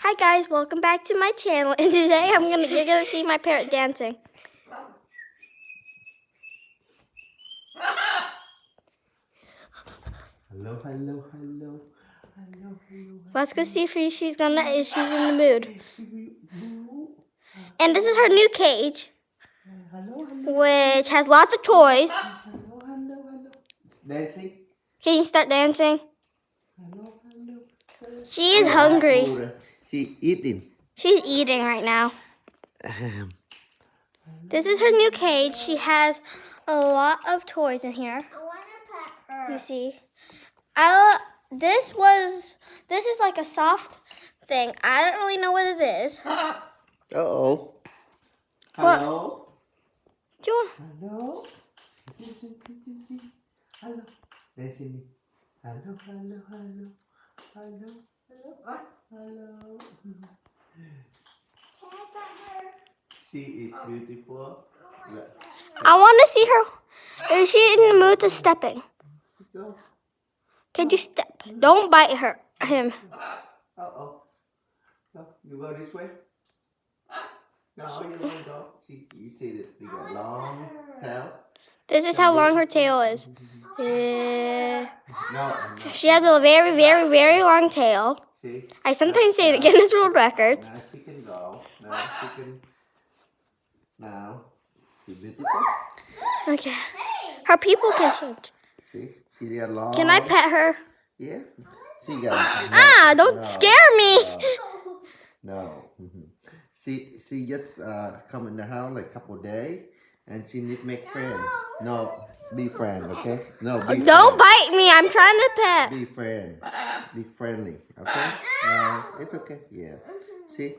Hi guys, welcome back to my channel, and today you're gonna see my parrot dancing. Hello. Let's go see if she's in the mood. And this is her new cage, which has lots of toys. Hello. It's dancing. Can you start dancing? She is hungry. She's eating. She's eating right now. This is her new cage. She has a lot of toys in here. I want to pet her. You see. This is like a soft thing. I don't really know what it is. Uh-oh. What? Hello? Do you Hello? Hello. Dancing. Hello. Hello. Can I pet her? She is beautiful. I want to see her. Is she in the mood to stepping? Go. Can you step? Don't bite him. Uh-oh. No, you go this way? No, you don't go. You see that they got long tail? This is how long her tail is. Yeah. No. She has a very, very, very long tail. See? I sometimes say the Guinness World Records. Now she can go. Now she can. Now. See, beautiful? Okay. Her people can change. See? She got long. Can I pet her? Yeah. She got. Don't scare me. No. She just come in the house like a couple of days, and she need make friends. No, be friend, okay? No, be Don't friend. bite me. I'm trying to pet. Be friend. Be friendly, okay? No, it's okay. Yeah. See?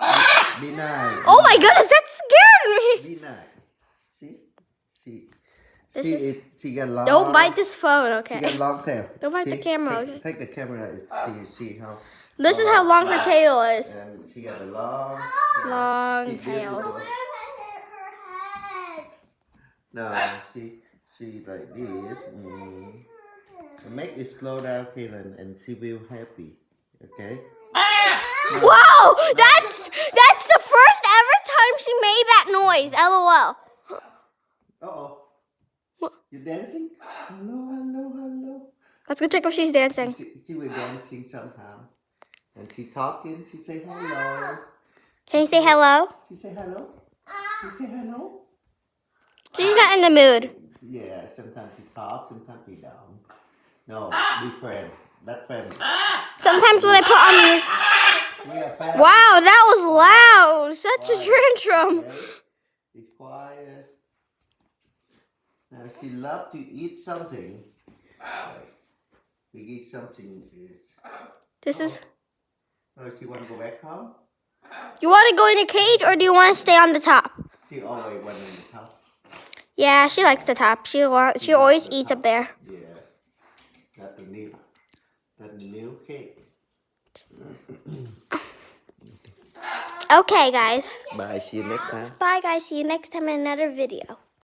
Be nice. Oh my goodness, that scared me. Be nice. See? She got long. Don't bite this phone, She okay? got long tail. Don't bite the camera, okay? Take the camera. See how. This is how long her tail is. And she got a long. Long She's tail. beautiful. What if I hit her head? No, she like this. Make it slow down, Kaylin, and she will happy. Okay? Whoa! That's the first ever time she made that noise. LOL. Uh-oh. What? You dancing? Hello. Let's go check if she's dancing. She will dancing sometime. And she talking, she say hello. Can you say hello? She say hello? She say hello? She's not in the mood. Yeah, sometimes she talk, sometimes she don't. No, be friend. That's family. Sometimes when I put on music. We are family. Wow, that was loud. Such a tantrum. Okay? Be quiet. Now she love to eat something. We eat something is. This is. Oh, she want to go back home? You want to go in a cage or do you want to stay on the top? She always went in the top. Yeah, she likes the top. She always eats up there. Yeah. That's the new cake. Okay, guys. Bye. See you next time. Bye, guys. See you next time in another video.